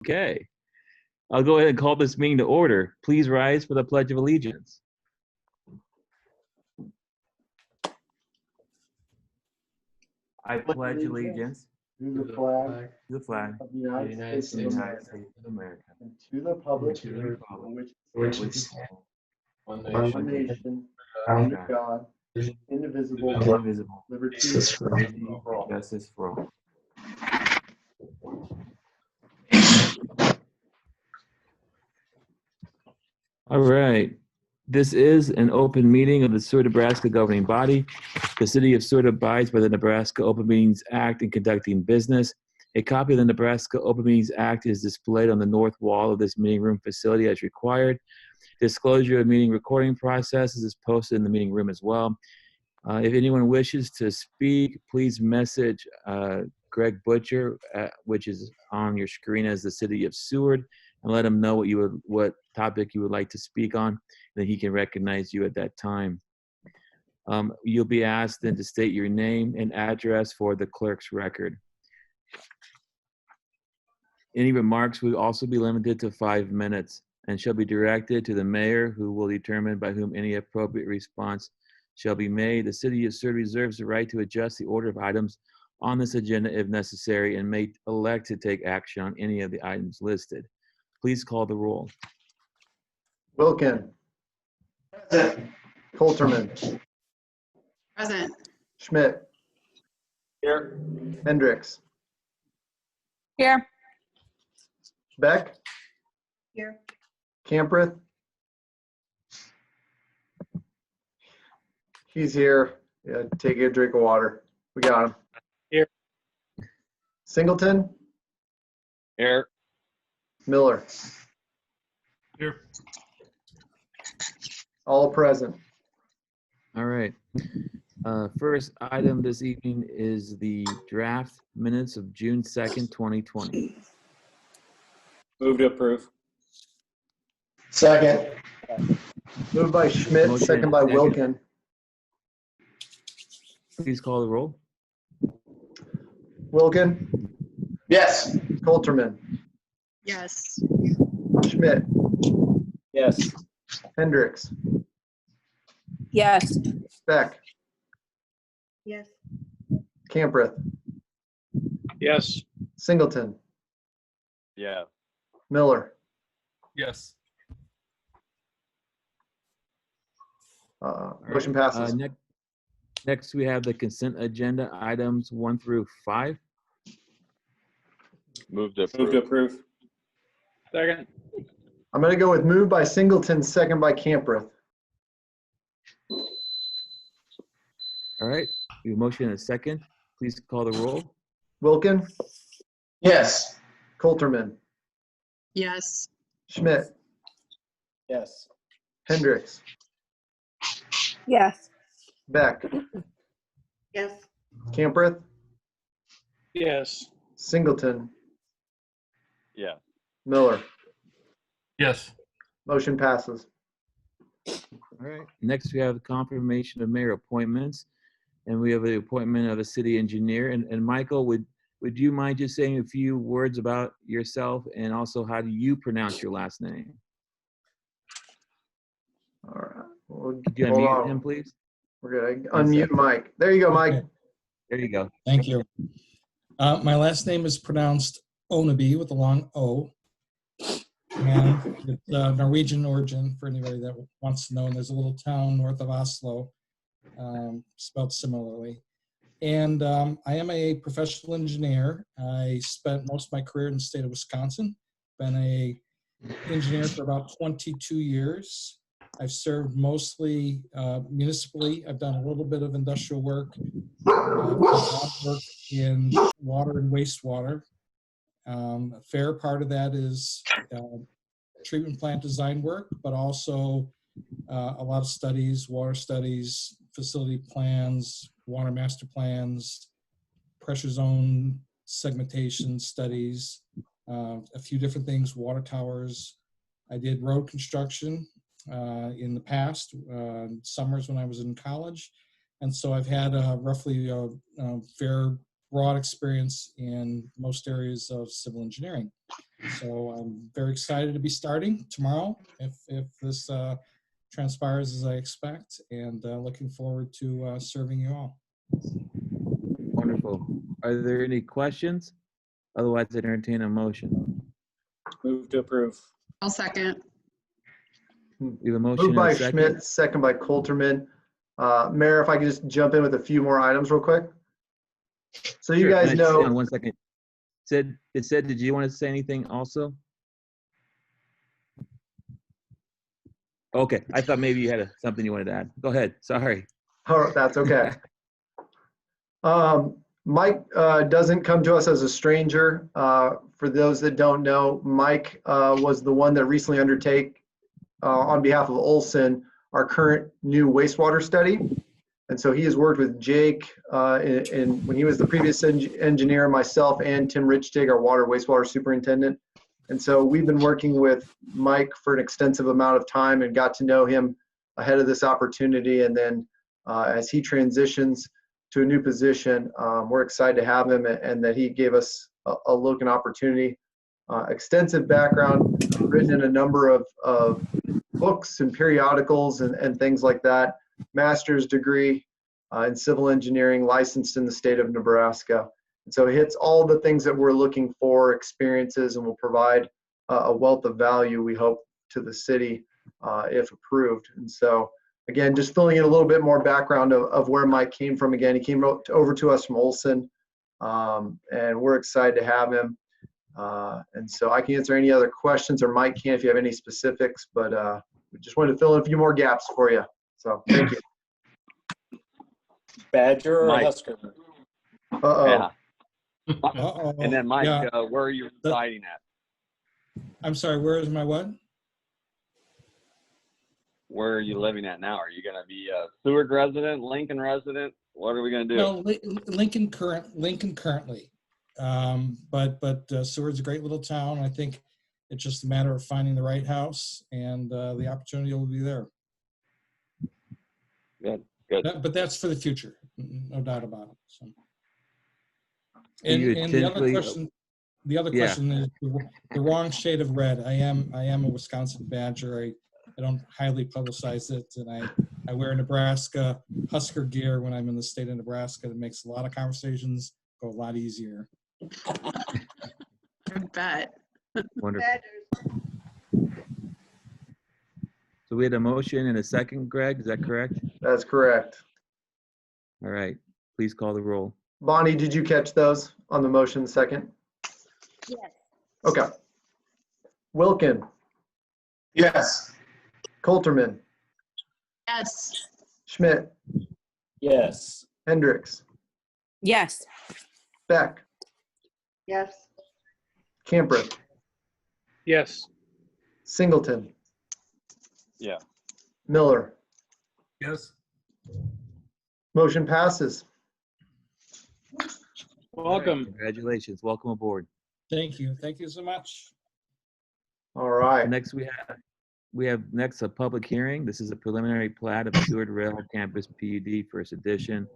Okay. I'll go ahead and call this meeting to order. Please rise for the Pledge of Allegiance. I pledge allegiance to the flag of of the United States of America, and to the republic which is one nation, under God, indivisible, liberty for all. Justice for all. All right. This is an open meeting of the Seward, Nebraska governing body. The city of Seward abides by the Nebraska Open Meetings Act in conducting business. A copy of the Nebraska Open Meetings Act is displayed on the north wall of this meeting room facility as required. Disclosure of meeting recording processes is posted in the meeting room as well. If anyone wishes to speak, please message Greg Butcher, which is on your screen as the city of Seward, and let him know what topic you would like to speak on, and then he can recognize you at that time. You'll be asked then to state your name and address for the clerk's record. Any remarks will also be limited to 5 minutes and shall be directed to the mayor, who will determine by whom any appropriate response shall be made. The city of Seward reserves the right to adjust the order of items on this agenda if necessary and may elect to take action on any of the items listed. Please call the roll. Wilkin. Present. Coulterman. Present. Schmidt. Here. Hendricks. Here. Beck. Here. Camprith. He's here. Yeah, take a drink of water. We got him. Here. Singleton. Here. Miller. Here. All present. All right. First item this evening is the draft minutes of June 2nd, 2020. Move to approve. Second. Moved by Schmidt, Motion second by second. Wilkin. Please call the roll. Wilkin. Yes. Coulterman. Yes. Schmidt. Yes. Hendricks. Yes. Beck. Yes. Camprith. Yes. Singleton. Yeah. Miller. Yes. Motion passes. Next, we have the consent agenda items 1 through 5. Move to approve. Second. I'm going to go with moved by Singleton, second by Camprith. All right. We have a motion and a second. Please call the roll. Wilkin. Yes. Coulterman. Yes. Schmidt. Yes. Hendricks. Yes. Beck. Yes. Camprith. Yes. Singleton. Yeah. Miller. Yes. Motion passes. All right. Next, we have the confirmation of mayor appointments, and we have the appointment of a city engineer. And Michael, would you mind just saying a few words about yourself and also how do you pronounce your last name? All right. We'll, Could you unmute him, please? We're going to unmute Mike. There you go, Mike. Okay. There you go. Thank you. My last name is pronounced Onaby with a long O. And it's Norwegian origin for anybody that wants to know. And there's a little town north of Oslo, spelled similarly. And I am a professional engineer. I spent most of my career in the state of Wisconsin. Been a engineer for about 22 years. I've served mostly municipally. I've done a little bit of industrial work, work in water and wastewater. A fair part of that is treatment plant design work, but also a lot of studies, water studies, facility plans, water master plans, pressure zone segmentation studies, a few different things, water towers. I did road construction in the past, summers when I was in college. And so I've had roughly a fair broad experience in most areas of civil engineering. So I'm very excited to be starting tomorrow if this transpires as I expect, and looking forward to serving you all. Wonderful. Are there any questions? Otherwise, I entertain a motion. Move to approve. I'll second. We have a motion Moved and by a second. Schmidt, second by Coulterman. Mayor, if I could just jump in with a few more items real quick. So you Sure. guys Can I- hang on know, 1 second. Sid, did you want to say anything also? Okay, I thought maybe you had something you wanted to add. Go ahead. Sorry. oh, that's okay. Mike doesn't come to us as a stranger. For those that don't know, Mike was the one that recently undertake on behalf of Olson, our current new wastewater study. And so he has worked with Jake when he was the previous engineer, myself, and Tim Richtig, our water wastewater superintendent. And so we've been working with Mike for an extensive amount of time and got to know him ahead of this opportunity. And then as he transitions to a new position, we're excited to have him and that he gave us a look and opportunity. Extensive background, written in a number of books and periodicals and things like that. Master's degree in civil engineering, licensed in the state of Nebraska. And so it hits all the things that we're looking for, experiences, and will provide a wealth of value, we hope, to the city if approved. And so, again, just filling in a little bit more background of where Mike came from. Again, he came over to us from Olson, and we're excited to have him. And so I can answer any other questions, or Mike can if you have any specifics, but we just wanted to fill in a few more gaps for you. So thank you. Badger or Mike. Husker? Uh-oh. Yeah. Uh-oh. And then Mike, Yeah. where are you residing at? I'm sorry, where is my what? Where are you living at now? Are you going to be a Seward resident, Lincoln resident? What are we going to do? No, Lincoln currently. But Seward's a great little town. I think it's just a matter of finding the right house, and the opportunity will be there. Good. But that's for the future, no doubt about it. So. Will you And the other intentionally- question is the wrong shade of red. I am a Wisconsin Badger. I don't highly publicize it, and I wear Nebraska Husker gear when I'm in the state of Nebraska. That makes a lot of conversations go a lot easier. I bet. Wonderful. So we had a motion and a second, Greg, is that correct? That's correct. All right, please call the roll. Bonnie, did you catch those on the motion second? Yes. Okay. Wilkin, Yes. Coulterman, Yes. Schmidt, Yes. Hendricks, Yes. Beck, Yes. Camper, Yes. Singleton, Yeah. Miller. Yes. Motion passes. Welcome. Congratulations, welcome aboard. Thank you so much. All right. Next we have next a public hearing. This is a preliminary plat of Seward Rail Campus PUD First Edition.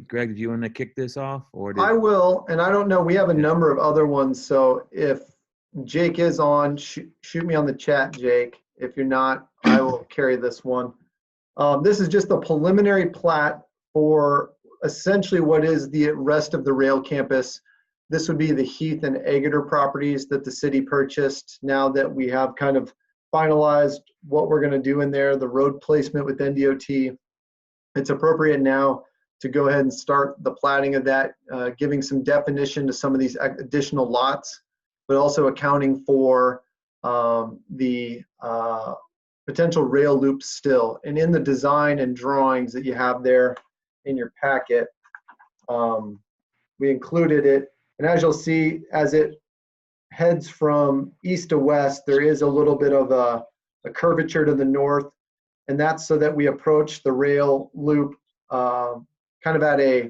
Greg, do you want to kick this off, or I will, and I don't know, we have a number of other ones, so if Jake is on, shoot me on the chat, Jake. If you're not, I will carry this one. This is just a preliminary plat for essentially what is the rest of the rail campus. This would be the Heath and Agater properties that the city purchased. Now that we have kind of finalized what we're going to do in there, the road placement with NDOT, it's appropriate now to go ahead and start the platting of that, giving some definition to some of these additional lots, but also accounting for the potential rail loops still. And in the design and drawings that you have there in your packet, we included it. And as you'll see, as it heads from east to west, there is a little bit of a curvature to the north. And that's so that we approach the rail loop kind of at a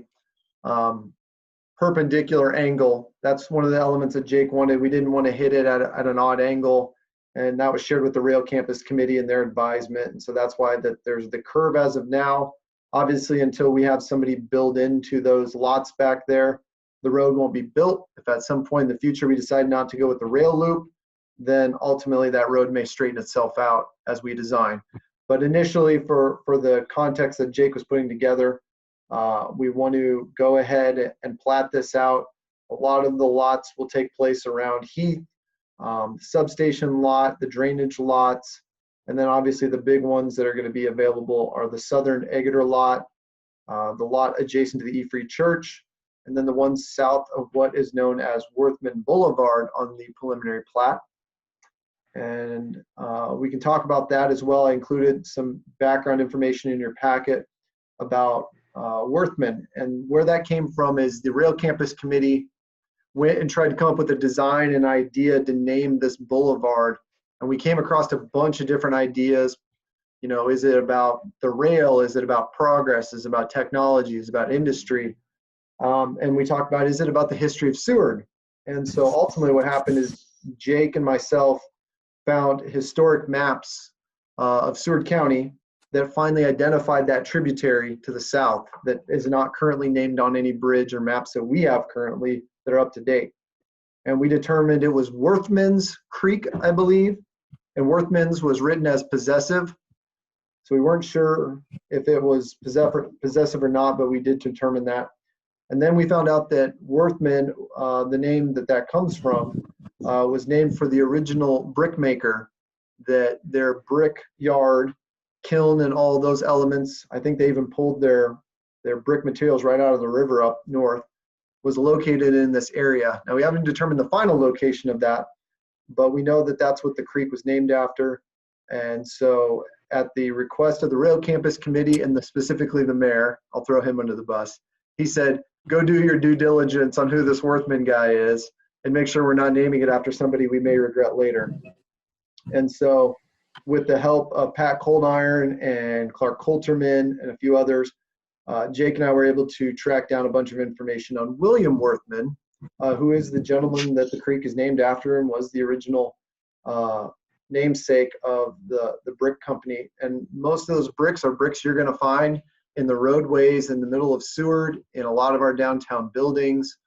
perpendicular angle. That's one of the elements that Jake wanted. We didn't want to hit it at an odd angle. And that was shared with the Rail Campus Committee and their advisement. And so that's why that there's the curve as of now. Obviously, until we have somebody build into those lots back there, the road won't be built. If at some point in the future we decide not to go with the rail loop, then ultimately that road may straighten itself out as we design. But initially, for the context that Jake was putting together, we want to go ahead and plat this out. A lot of the lots will take place around Heath, substation lot, the drainage lots, and then obviously the big ones that are going to be available are the southern Eggeter lot, the lot adjacent to the E-Free Church, and then the ones south of what is known as Worthman Boulevard on the preliminary plat. And we can talk about that as well. I included some background information in your packet about Worthman, and where that came from is the Rail Campus Committee went and tried to come up with a design and idea to name this boulevard, and we came across a bunch of different ideas. You know, is it about the rail? Is it about progress? Is it about technology? Is it about industry? And we talked about, is it about the history of Seward? And so ultimately what happened is Jake and myself found historic maps of Seward County that finally identified that tributary to the south that is not currently named on any bridge or maps that we have currently that are up to date. And we determined it was Worthman's Creek, I believe, and Worthman's was written as possessive. So we weren't sure if it was possessive or not, but we did determine that. And then we found out that Worthman, the name that comes from, was named for the original brick maker, that their brick yard, kiln, and all those elements, I think they even pulled their brick materials right out of the river up north, was located in this area. Now, we haven't determined the final location of that, but we know that that's what the creek was named after. And so at the request of the Rail Campus Committee and specifically the mayor, I'll throw him under the bus, he said, go do your due diligence on who this Worthman guy is and make sure we're not naming it after somebody we may regret later. And so with the help of Pat Coldiron and Clark Coulterman and a few others, Jake and I were able to track down a bunch of information on William Worthman, who is the gentleman that the creek is named after and was the original namesake of the brick company. And most of those bricks are bricks you're going to find in the roadways in the middle of Seward, in a lot of our downtown buildings.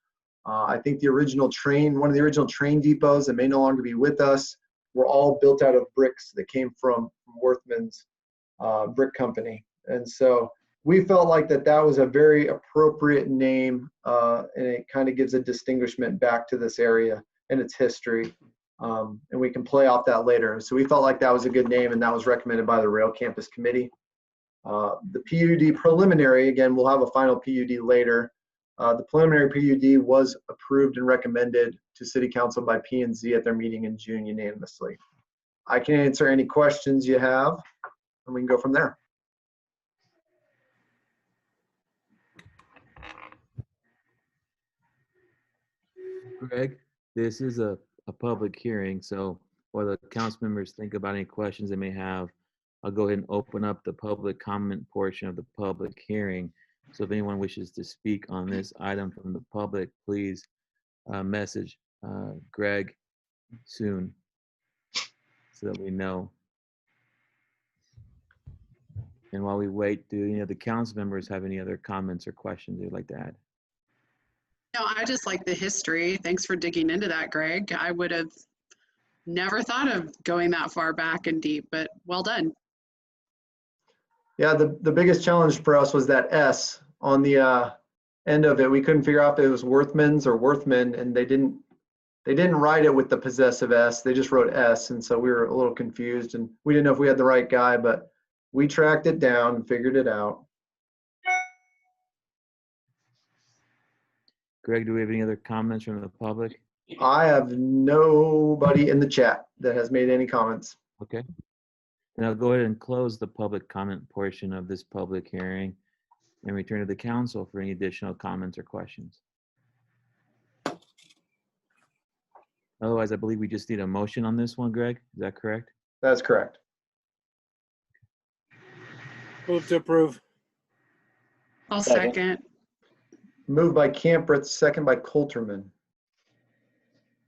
I think the original train, one of the original train depots that may no longer be with us, were all built out of bricks that came from Worthman's brick company. And so we felt like that was a very appropriate name, and it kind of gives a distinguishment back to this area and its history. And we can play off that later. So we felt like that was a good name, and that was recommended by the Rail Campus Committee. The PUD preliminary, again, we'll have a final PUD later. The preliminary PUD was approved and recommended to City Council by P&Z at their meeting in June unanimously. I can answer any questions you have, and we can go from there. Greg, this is a public hearing, so while the council members think about any questions they may have, I'll go ahead and open up the public comment portion of the public hearing. So if anyone wishes to speak on this item from the public, please message Greg soon so that we know. And while we wait, do any of the council members have any other comments or questions they'd like to add? No, I just like the history. Thanks for digging into that, Greg. I would have never thought of going that far back and deep, but well done. Yeah, the biggest challenge for us was that S on the end of it. We couldn't figure out if it was Worthman's or Worthman, and they didn't write it with the possessive S. They just wrote S, and so we were a little confused, and we didn't know if we had the right guy, but we tracked it down and figured it out. Greg, do we have any other comments from the public? I have nobody in the chat that has made any comments. Okay. And I'll go ahead and close the public comment portion of this public hearing and return to the council for any additional comments or questions. Otherwise, I believe we just need a motion on this one, Greg. Is that correct? That's correct. Move to approve. I'll second. Moved by Camprith, second by Coulterman.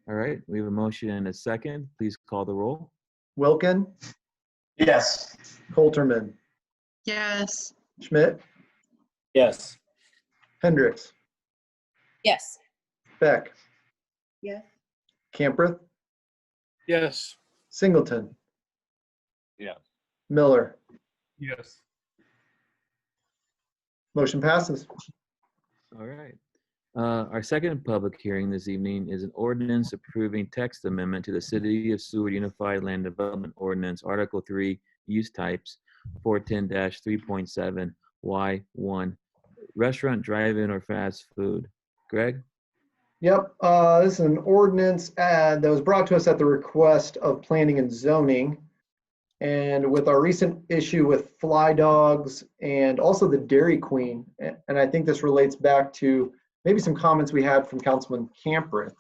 All right, we have a motion and a second. Please call the roll. Wilkin, Yes. Coulterman, Yes. Schmidt, Yes. Hendricks, Yes. Beck, Yes. Camprith, Yes. Singleton, Yes. Miller. Yes. Motion passes. All right. Our second public hearing this evening is an ordinance approving text amendment to the City of Seward Unified Land Development Ordinance, Article 3, Use Types, 410-3.7, Y1, restaurant, drive-in, or fast food. Greg? Yep, this is an ordinance that was brought to us at the request of planning and zoning. And with our recent issue with fly dogs and also the Dairy Queen, and I think this relates back to maybe some comments we had from Councilman Camprith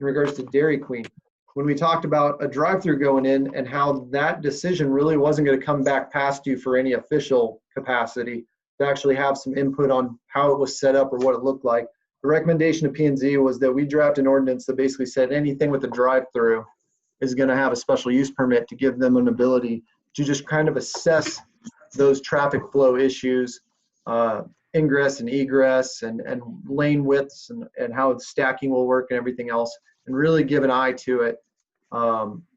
in regards to Dairy Queen. When we talked about a drive-through going in and how that decision really wasn't going to come back past you for any official capacity to actually have some input on how it was set up or what it looked like. The recommendation of P&Z was that we draft an ordinance that basically said anything with a drive-through is going to have a special use permit to give them an ability to just kind of assess those traffic flow issues, ingress and egress and lane widths and how stacking will work and everything else, and really give an eye to it.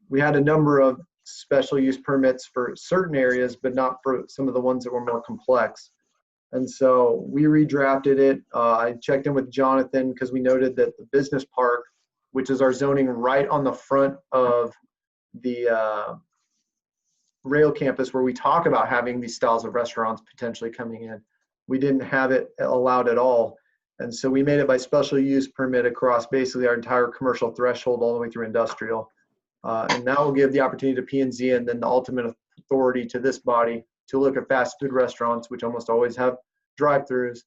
We had a number of special use permits for certain areas, but not for some of the ones that were more complex. And so we redrafted it. I checked in with Jonathan because we noted that the business park, which is our zoning right on the front of the rail campus where we talk about having these styles of restaurants potentially coming in, we didn't have it allowed at all. And so we made it by special use permit across basically our entire commercial threshold all the way through industrial. And that will give the opportunity to P&Z and then the ultimate authority to this body to look at fast food restaurants, which almost always have drive-throughs,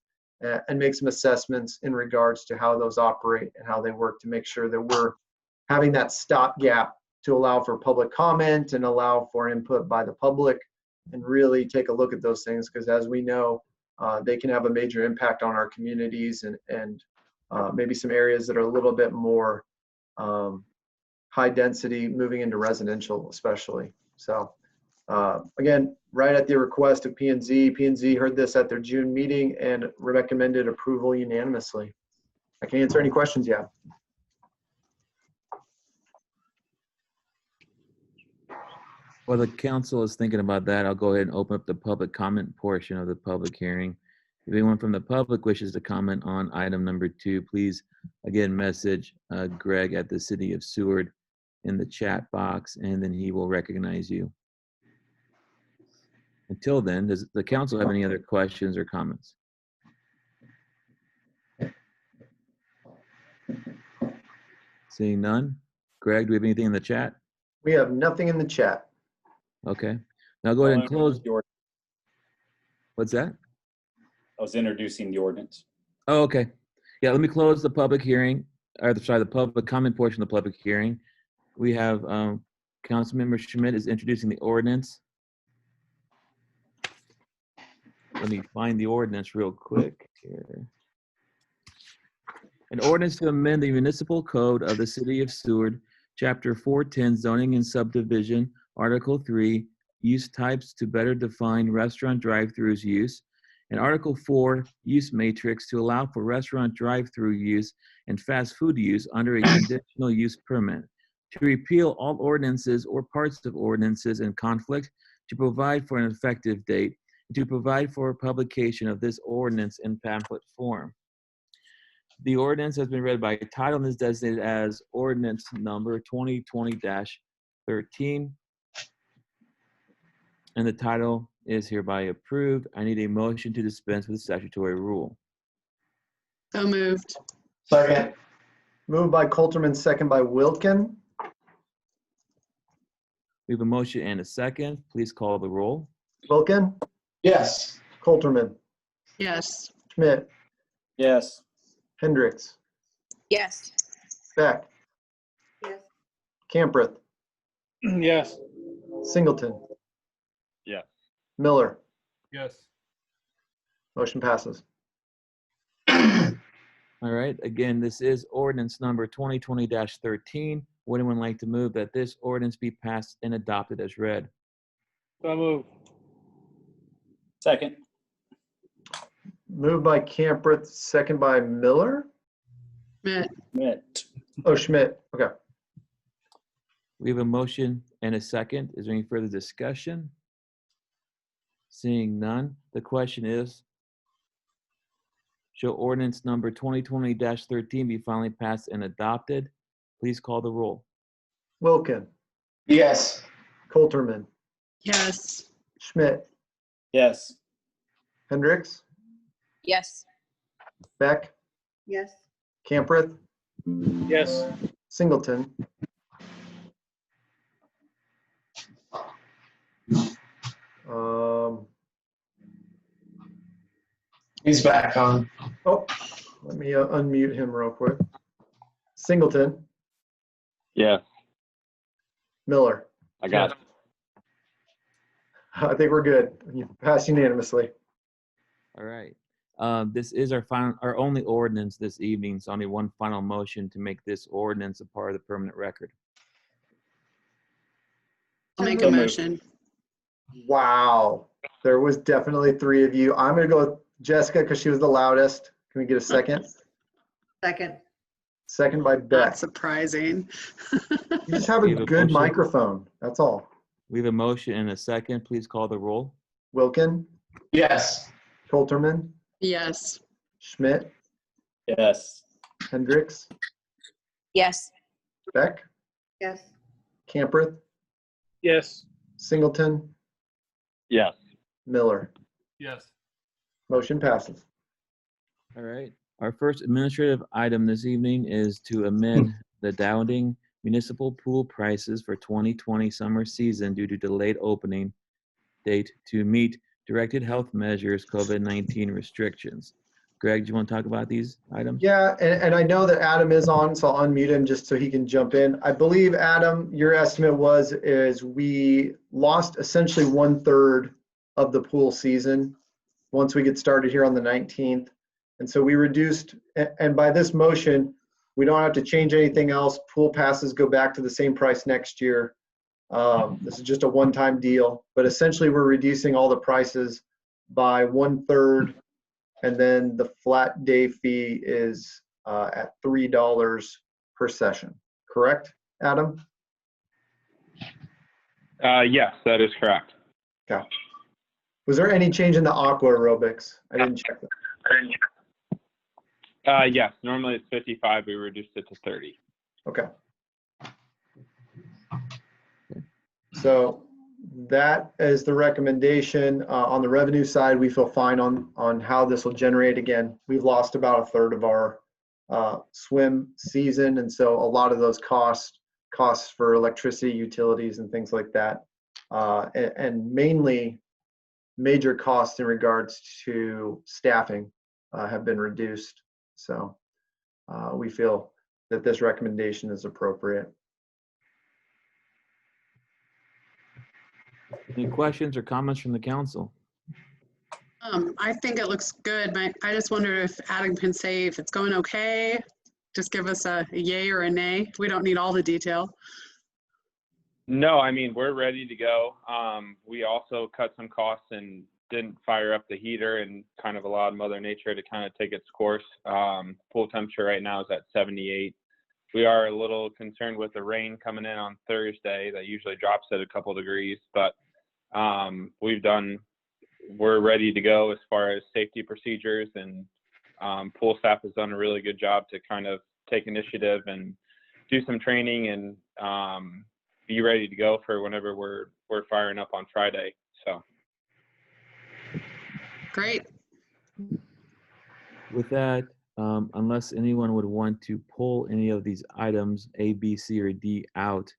and make some assessments in regards to how those operate and how they work to make sure that we're having that stopgap to allow for public comment and allow for input by the public and really take a look at those things, because as we know, they can have a major impact on our communities and maybe some areas that are a little bit more high density moving into residential especially. So again, right at the request of P&Z, P&Z heard this at their June meeting and recommended approval unanimously. I can answer any questions you have. While the council is thinking about that, I'll go ahead and open up the public comment portion of the public hearing. If anyone from the public wishes to comment on item number 2, please, again, message Greg at the City of Seward in the chat box, and then he will recognize you. Until then, does the council have any other questions or comments? Seeing none. Greg, do we have anything in the chat? We have nothing in the chat. Okay. Now go ahead and close. What's that? I was introducing the ordinance. Oh, okay. Yeah, let me close the public hearing, or sorry, the public comment portion of the public hearing. We have Councilmember Schmidt is introducing the ordinance. Let me find the ordinance real quick here. An ordinance to amend the municipal code of the City of Seward, Chapter 410, Zoning and Subdivision, Article 3, Use Types to better define restaurant drive-throughs use, and Article 4, Use Matrix to allow for restaurant drive-through use and fast food use under a conditional use permit, to repeal all ordinances or parts of ordinances in conflict, to provide for an effective date, and to provide for publication of this ordinance in pamphlet form. The ordinance has been read by title and is designated as ordinance number 2020-13. And the title is hereby approved. I need a motion to dispense with the statutory rule. So moved. Second. Moved by Coulterman, second by Wilkin. We have a motion and a second. Please call the roll. Wilkin, Yes. Coulterman, Yes. Schmidt, Yes. Hendricks, Yes. Beck, Yes. Camprith, Yes. Singleton, Yes. Miller. Yes. Motion passes. All right. Again, this is ordinance number 2020-13. Would anyone like to move that this ordinance be passed and adopted as read? So moved. Second. Moved by Camprith, second by Miller. Schmidt. Oh, Schmidt. Okay. We have a motion and a second. Is there any further discussion? Seeing none, the question is, shall ordinance number 2020-13 be finally passed and adopted? Please call the roll. Wilkin, Yes. Coulterman, Yes. Schmidt, Yes. Hendricks, Yes. Beck, Yes. Camprith, Yes. Singleton. He's back on. Oh, let me unmute him real quick. Singleton, Yes, Miller. I got it. I think we're good. You passed unanimously. All right. This is our only ordinance this evening, so only one final motion to make this ordinance a part of the permanent record. I'll make So a moved. motion. Wow. There was definitely three of you. I'm going to go with Jessica because she was the loudest. Can we get a second? Second. Second by Not Beck. surprising. You just have We a have a good motion. microphone. That's all. We have a motion and a second. Please call the roll. Wilkin, Yes. Coulterman, Yes. Schmidt, Yes. Hendricks, Yes. Beck, Yes. Camprith, Yes. Singleton, Yes. Miller. Yes. Motion passes. All right. Our first administrative item this evening is to amend the Dowding municipal pool prices for 2020 summer season due to delayed opening date to meet directed health measures COVID-19 restrictions. Greg, do you want to talk about these items? Yeah, and I know that Adam is on, so I'll unmute him just so he can jump in. I believe, Adam, your estimate is we lost essentially 1/3 of the pool season once we get started here on the 19th. And so we reduced, and by this motion, we don't have to change anything else. Pool passes go back to the same price next year. This is just a one-time deal, but essentially we're reducing all the prices by 1/3. And then the flat day fee is at $3 per session. Correct, Adam? Yes, that is correct. Okay. Was there any change in the aqua aerobics? I didn't check that. Yes, normally it's 55. We reduced it to 30. Okay. So that is the recommendation. On the revenue side, we feel fine on how this will generate. Again, we've lost about 1/3 of our swim season. And so a lot of those costs for electricity, utilities, and things like that, and mainly major costs in regards to staffing have been reduced. So we feel that this recommendation is appropriate. Any questions or comments from the council? I think it looks good. I just wonder if Adam can say if it's going okay. Just give us a yay or a nay. We don't need all the detail. No, I mean, we're ready to go. We also cut some costs and didn't fire up the heater and kind of allowed Mother Nature to kind of take its course. Pool temperature right now is at 78. We are a little concerned with the rain coming in on Thursday. That usually drops at a couple degrees, but we're ready to go as far as safety procedures, and pool staff has done a really good job to kind of take initiative and do some training and be ready to go for whenever we're firing up on Friday. So Great. With that, unless anyone would want to pull any of these items, A, B, C, or D out,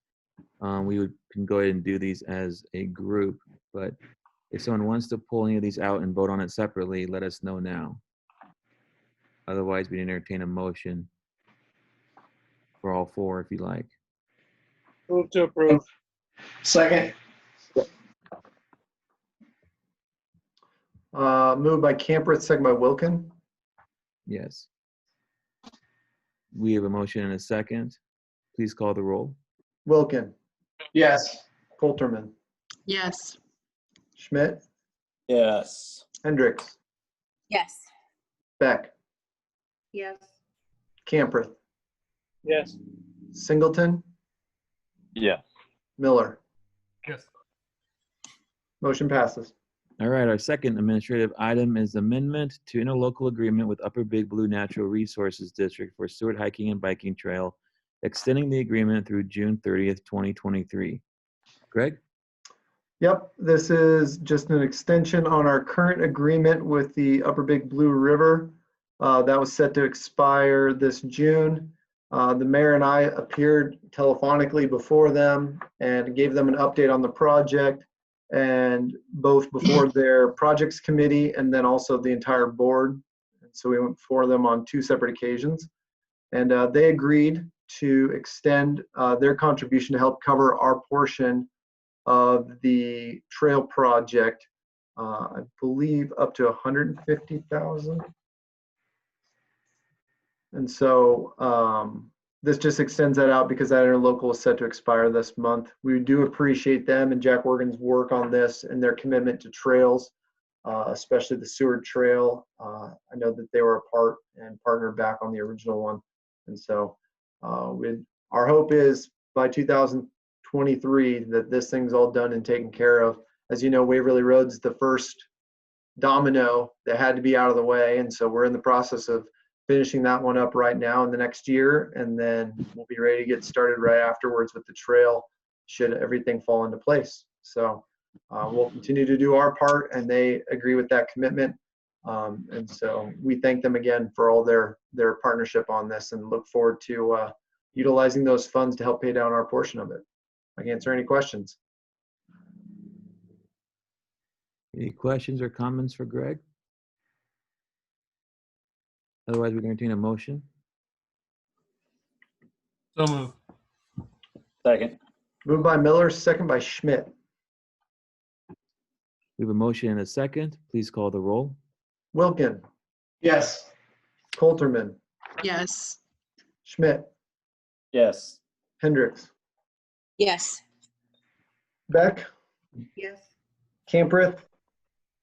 we can go ahead and do these as a group. But if someone wants to pull any of these out and vote on it separately, let us know now. Otherwise, we entertain a motion for all four if you like. Move to approve. Second. Moved by Camprith, second by Wilkin. Yes. We have a motion and a second. Please call the roll. Wilkin, Yes. Coulterman, Yes. Schmidt, Yes. Hendricks, Yes. Beck, Yes. Camprith, Yes. Singleton, Yes. Miller. Yes. Motion passes. All right, our second administrative item is amendment to interlocal agreement with Upper Big Blue Natural Resources District for Seward Hiking and Biking Trail, extending the agreement through June 30th, 2023. Greg? Yep, this is just an extension on our current agreement with the Upper Big Blue River. That was set to expire this June. The mayor and I appeared telephonically before them and gave them an update on the project, and both before their projects committee and then also the entire board. And so we went before them on 2 separate occasions, and they agreed to extend their contribution to help cover our portion of the trail project, I believe up to 150,000. And so this just extends that out because that interlocal is set to expire this month. We do appreciate them and Jack Morgan's work on this and their commitment to trails, especially the Seward Trail. I know that they were a part and partner back on the original one. And so our hope is by 2023 that this thing's all done and taken care of. As you know, Waverly Road's the first domino that had to be out of the way. And so we're in the process of finishing that one up right now in the next year. And then we'll be ready to get started right afterwards with the trail, should everything fall into place. So we'll continue to do our part, and they agree with that commitment. And so we thank them again for all their partnership on this and look forward to utilizing those funds to help pay down our portion of it. I can answer any questions. Any questions or comments for Greg? Otherwise, we're going to entertain a motion. So moved. Second. Moved by Miller, second by Schmidt. We have a motion and a second. Please call the roll. Wilkin, Yes. Coulterman, Yes. Schmidt, Yes. Hendricks, Yes. Beck, Yes. Camprith,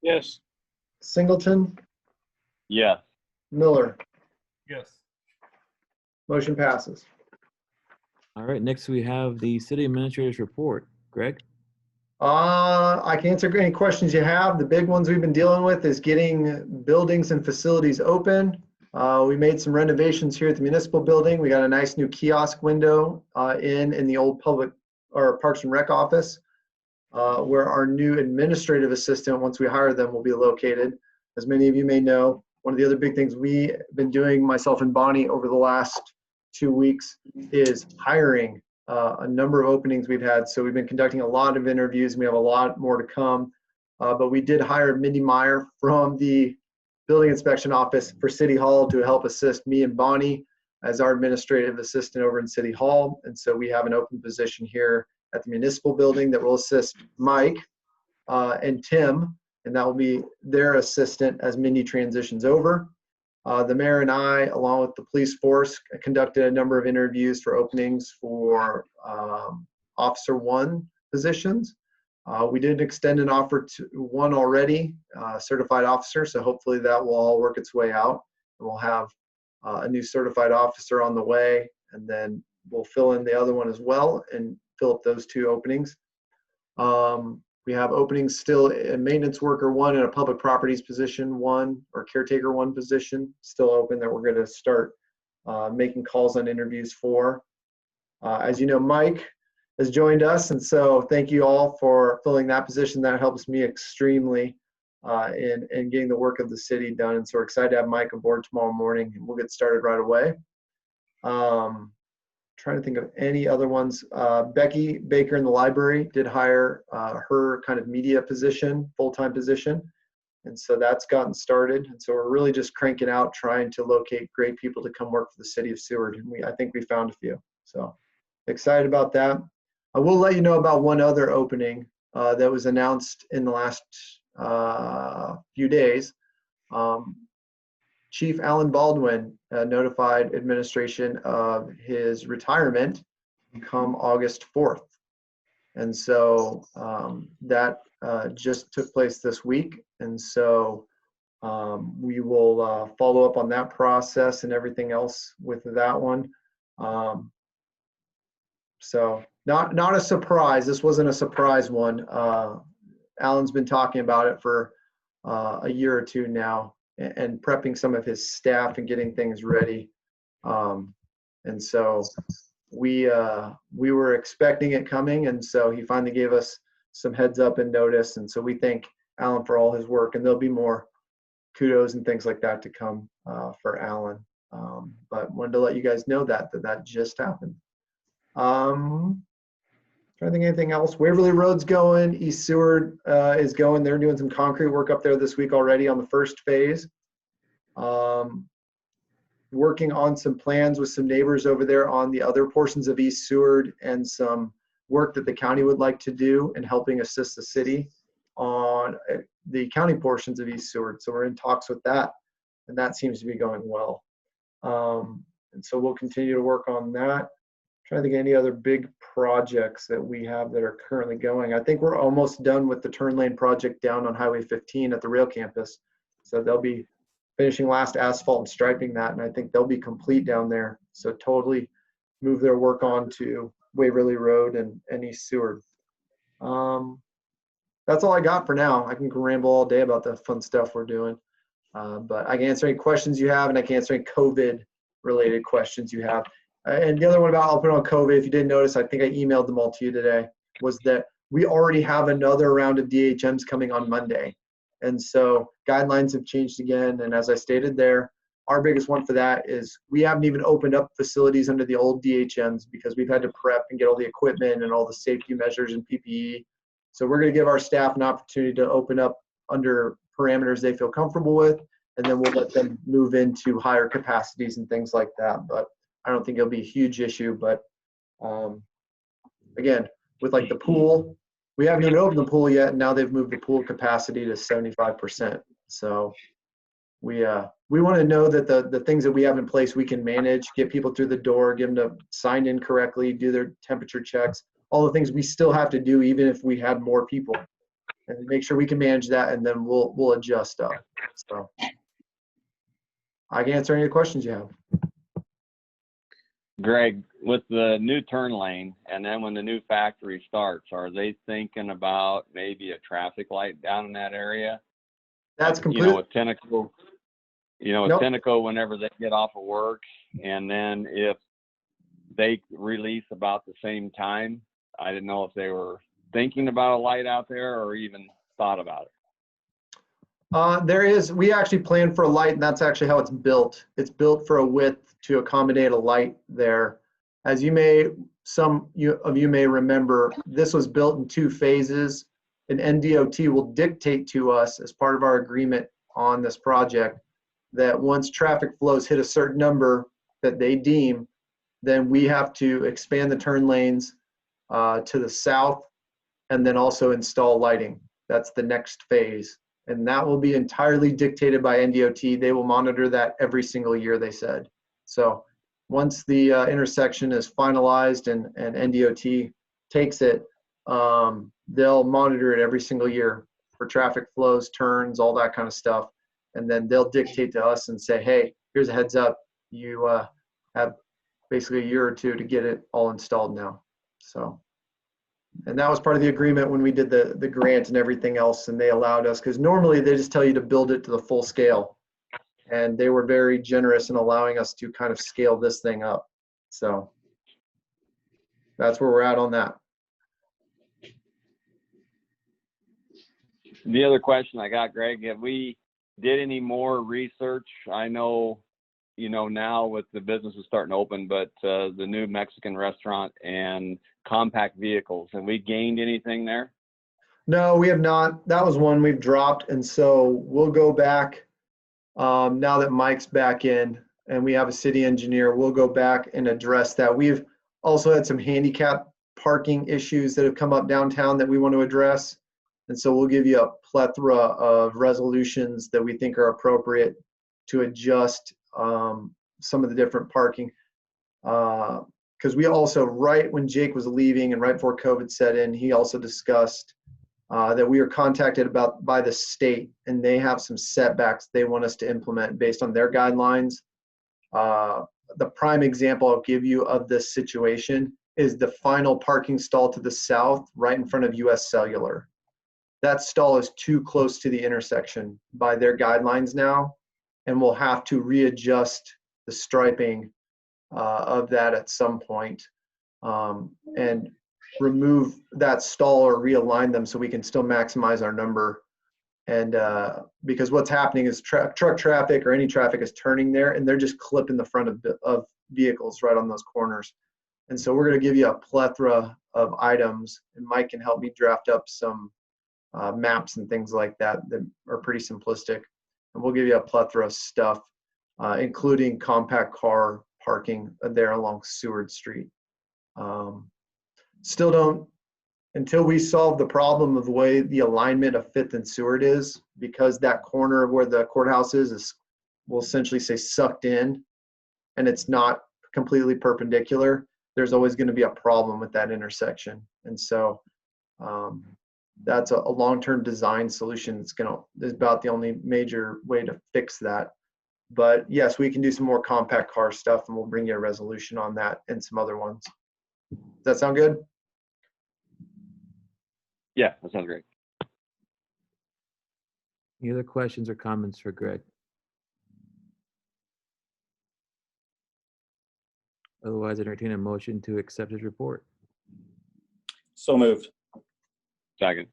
Yes. Singleton, Yes. Miller. Yes. Motion passes. All right, next we have the city administrator's report. Greg? I can answer any questions you have. The big ones we've been dealing with is getting buildings and facilities open. We made some renovations here at the municipal building. We got a nice new kiosk window in the old public or Parks and Rec office, where our new administrative assistant, once we hire them, will be located. As many of you may know, one of the other big things we've been doing, myself and Bonnie, over the last 2 weeks is hiring a number of openings we've had. So we've been conducting a lot of interviews, and we have a lot more to come. But we did hire Mindy Meyer from the building inspection office for City Hall to help assist me and Bonnie as our administrative assistant over in City Hall. And so we have an open position here at the municipal building that will assist Mike and Tim, and that will be their assistant as Mindy transitions over. The mayor and I, along with the police force, conducted a number of interviews for openings for Officer 1 positions. We did extend an offer to one already, certified officer, so hopefully that will all work its way out. And we'll have a new certified officer on the way, and then we'll fill in the other one as well and fill up those 2 openings. We have openings still in maintenance worker 1 and a public properties position 1 or caretaker 1 position still open that we're going to start making calls on interviews for. As you know, Mike has joined us, and so thank you all for filling that position. That helps me extremely in getting the work of the city done, and so we're excited to have Mike aboard tomorrow morning, and we'll get started right away. Trying to think of any other ones. Becky Baker in the library did hire her kind of media position, full-time position. And so that's gotten started. And so we're really just cranking out, trying to locate great people to come work for the city of Seward. And I think we found a few. So excited about that. I will let you know about one other opening that was announced in the last few days. Chief Alan Baldwin notified administration of his retirement come August 4th. And so that just took place this week. And so We will follow up on that process and everything else with that one. So not a surprise. This wasn't a surprise one. Alan's been talking about it for a year or two now, and prepping some of his staff and getting things ready. And so we were expecting it coming, and so he finally gave us some heads up and notice. And so we thank Alan for all his work, and there'll be more kudos and things like that to come for Alan. But wanted to let you guys know that just happened. Trying to think anything else. Waverly Road's going. East Seward is going. They're doing some concrete work up there this week already on the first phase. Working on some plans with some neighbors over there on the other portions of East Seward, and some work that the county would like to do, and helping assist the city on the county portions of East Seward. So we're in talks with that, and that seems to be going well. And so we'll continue to work on that. Trying to think of any other big projects that we have that are currently going. I think we're almost done with the turn lane project down on Highway 15 at the rail campus. So they'll be finishing last asphalt and striping that, and I think they'll be complete down there. So totally move their work on to Waverly Road and East Seward. That's all I got for now. I can ramble all day about the fun stuff we're doing. But I can answer any questions you have, and I can answer any COVID-related questions you have. And the other one I'll put on COVID, if you didn't notice, I think I emailed them all to you today, was that we already have another round of DHMs coming on Monday. And so guidelines have changed again. And as I stated there, our biggest one for that is we haven't even opened up facilities under the old DHMs because we've had to prep and get all the equipment and all the safety measures and PPE. So we're going to give our staff an opportunity to open up under parameters they feel comfortable with, and then we'll let them move into higher capacities and things like that. But I don't think it'll be a huge issue. But again, with like the pool, we haven't even opened the pool yet, and now they've moved the pool capacity to 75%. So we want to know that the things that we have in place we can manage, get people through the door, get them to sign in correctly, do their temperature checks, all the things we still have to do even if we had more people, and make sure we can manage that, and then we'll adjust up. So I can answer any questions you have. Greg, with the new turn lane, and then when the new factory starts, are they thinking about maybe a traffic light down in that area? That's complete. With Tenneco, Nope. Tenneco, whenever they get off of work, and then if they release about the same time, I didn't know if they were thinking about a light out there or even thought about it. We actually planned for a light, and that's actually how it's built. It's built for a width to accommodate a light there. As some of you may remember, this was built in 2 phases, and NDOT will dictate to us as part of our agreement on this project that once traffic flows hit a certain number that they deem, then we have to expand the turn lanes to the south, and then also install lighting. That's the next phase. And that will be entirely dictated by NDOT. They will monitor that every single year, they said. So once the intersection is finalized and NDOT takes it, they'll monitor it every single year for traffic flows, turns, all that kind of stuff. And then they'll dictate to us and say, hey, here's a heads up. You have basically a year or 2 to get it all installed now. So, and that was part of the agreement when we did the grant and everything else, and they allowed us, because normally they just tell you to build it to the full scale. And they were very generous in allowing us to kind of scale this thing up. So that's where we're at on that. The other question I got, Greg, have we did any more research? I know, now with the businesses starting to open, but the new Mexican restaurant and compact vehicles, have we gained anything there? No, we have not. That was one we've dropped. And so we'll go back now that Mike's back in and we have a city engineer, we'll go back and address that. We've also had some handicap parking issues that have come up downtown that we want to address. And so we'll give you a plethora of resolutions that we think are appropriate to adjust some of the different parking. Because we also, right when Jake was leaving and right before COVID set in, he also discussed that we were contacted about by the state, and they have some setbacks they want us to implement based on their guidelines. The prime example I'll give you of this situation is the final parking stall to the south, right in front of US Cellular. That stall is too close to the intersection by their guidelines now, and we'll have to readjust the striping of that at some point, and remove that stall or realign them so we can still maximize our number. And because what's happening is truck traffic or any traffic is turning there, and they're just clipping the front of vehicles right on those corners. And so we're going to give you a plethora of items, and Mike can help me draft up some maps and things like that that are pretty simplistic. And we'll give you a plethora of stuff, including compact car parking there along Seward Street. Still don't, until we solve the problem of the way the alignment of Fifth and Seward is, because that corner where the courthouse is we'll essentially say sucked in, and it's not completely perpendicular, there's always going to be a problem with that intersection. And so that's a long-term design solution that's about the only major way to fix that. But yes, we can do some more compact car stuff, and we'll bring you a resolution on that and some other ones. Does that sound good? Yeah, that sounds great. Any other questions or comments for Greg? Otherwise, entertain a motion to accept his report. So moved. Second.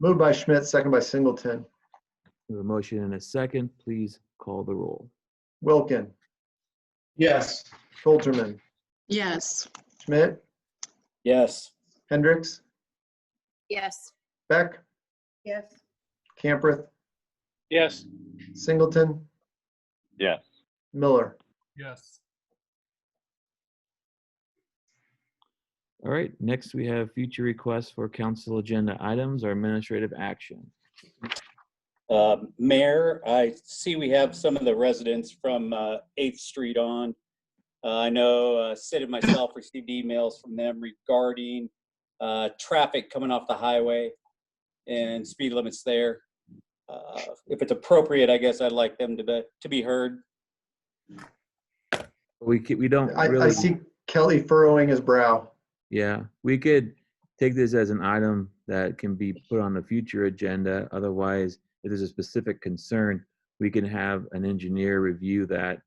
Moved by Schmidt, second by Singleton. We have a motion and a second. Please call the roll. Wilkin, Yes. Coulterman, Yes. Schmidt, Yes. Hendricks, Yes. Beck, Yes. Camprith, Yes. Singleton, Yes. Miller. Yes. All right, next we have future requests for council agenda items or administrative action. Mayor, I see we have some of the residents from 8th Street on. I know Sid and myself received emails from them regarding traffic coming off the highway and speed limits there. If it's appropriate, I guess I'd like them to be heard. We don't I really. see Kelly furrowing his brow. Yeah, we could take this as an item that can be put on the future agenda. Otherwise, if there's a specific concern, we can have an engineer review that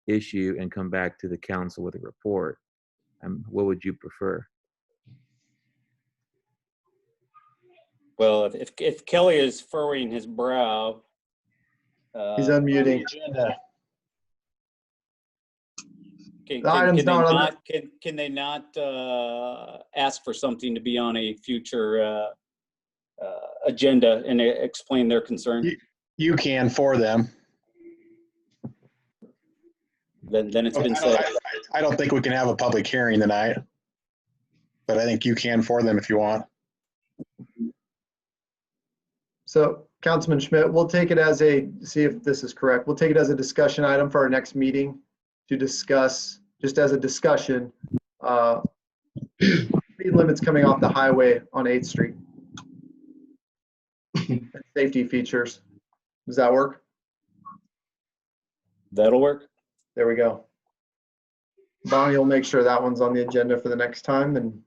issue and come back to the council with a report. What would you prefer? Well, if Kelly is furrowing his brow. He's unmuting. Can they not ask for something to be on a future agenda and explain their concern? You can for them. Then it's been said. I don't think we can have a public hearing tonight, but I think you can for them if you want. So Councilman Schmidt, we'll take it as see if this is correct. We'll take it as a discussion item for our next meeting to discuss, just as a discussion, speed limits coming off the highway on 8th Street. Safety features. Does that work? That'll work. There we go. Bonnie will make sure that one's on the agenda for the next time. And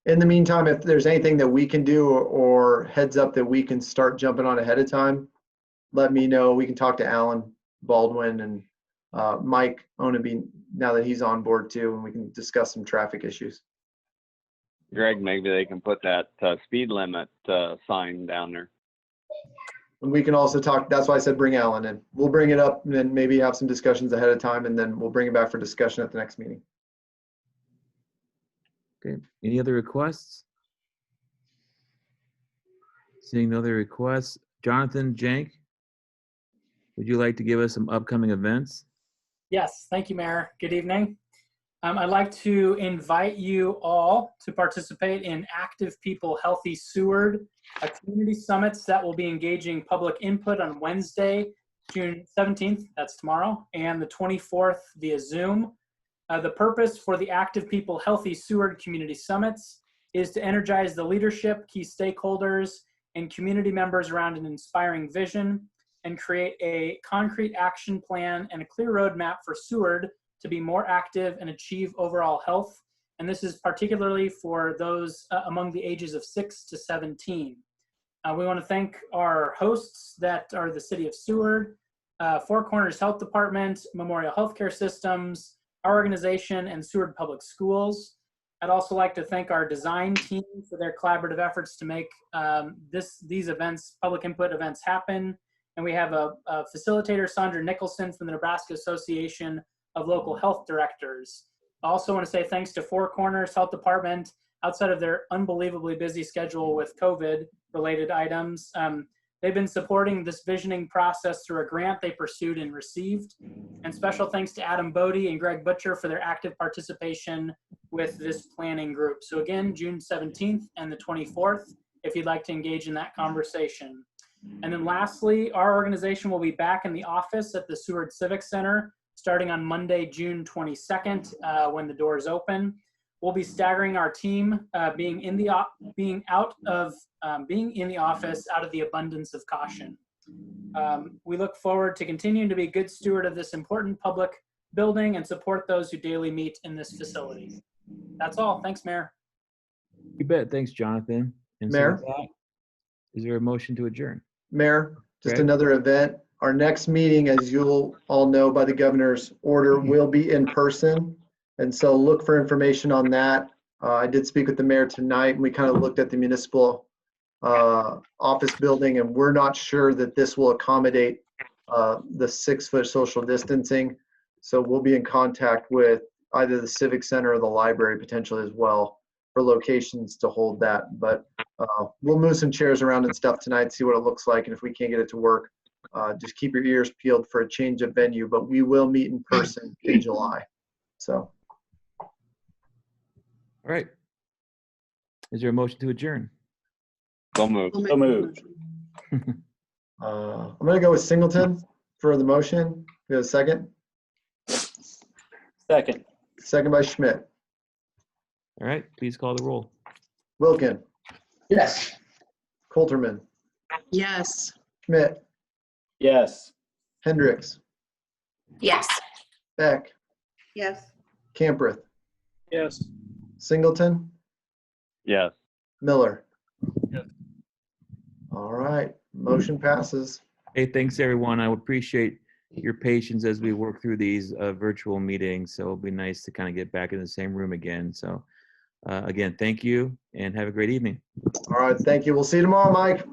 in the meantime, if there's anything that we can do or heads up that we can start jumping on ahead of time, let me know. We can talk to Alan Baldwin and Mike Onaby now that he's on board too, and we can discuss some traffic issues. Greg, maybe they can put that speed limit sign down there. And we can also talk, that's why I said bring Alan in. We'll bring it up and then maybe have some discussions ahead of time, and then we'll bring it back for discussion at the next meeting. Okay, any other requests? Seeing no other requests, Jonathan Jank, would you like to give us some upcoming events? Yes, thank you, Mayor. Good evening. I'd like to invite you all to participate in Active People Healthy Seward, a community summit that will be engaging public input on Wednesday, June 17th, that's tomorrow, and the 24th via Zoom. The purpose for the Active People Healthy Seward Community Summits is to energize the leadership, key stakeholders, and community members around an inspiring vision and create a concrete action plan and a clear roadmap for Seward to be more active and achieve overall health. And this is particularly for those among the ages of 6 to 17. We want to thank our hosts that are the City of Seward, Four Corners Health Department, Memorial Healthcare Systems, our organization, and Seward Public Schools. I'd also like to thank our design team for their collaborative efforts to make these events, public input events, happen. And we have a facilitator, Sandra Nicholson, from the Nebraska Association of Local Health Directors. I also want to say thanks to Four Corners Health Department. Outside of their unbelievably busy schedule with COVID-related items, they've been supporting this visioning process through a grant they pursued and received. And special thanks to Adam Bodie and Greg Butcher for their active participation with this planning group. So again, June 17th and the 24th, if you'd like to engage in that conversation. And then lastly, our organization will be back in the office at the Seward Civic Center starting on Monday, June 22nd, when the doors open. We'll be staggering our team, being in the office out of the abundance of caution. We look forward to continuing to be a good steward of this important public building and support those who daily meet in this facility. That's all. Thanks, Mayor. You bet. Thanks, Jonathan. And so Mayor? with that, is there a motion to adjourn? Mayor, just Greg? another event. Our next meeting, as you'll all know by the governor's order, will be in person. And so look for information on that. I did speak with the mayor tonight, and we kind of looked at the municipal office building, and we're not sure that this will accommodate the 6-foot social distancing. So we'll be in contact with either the Civic Center or the library potentially as well for locations to hold that. But we'll move some chairs around and stuff tonight, see what it looks like. And if we can't get it to work, just keep your ears peeled for a change of venue. But we will meet in person in July. So. All right. Is there a motion to adjourn? So moved. So moved. I'm going to go with Singleton for the motion. We have a second. Second. Second by Schmidt. All right. Please call the roll. Wilkin. Yes. Coulterman. Yes. Schmidt. Yes. Hendricks. Yes. Beck. Yes. Camprith. Yes. Singleton. Yes. Miller. Yes. All right. Motion passes. Hey, thanks, everyone. I appreciate your patience as we work through these virtual meetings. So it'll be nice to kind of get back in the same room again. So again, thank you and have a great evening. All right. Thank you. We'll see you tomorrow, Mike.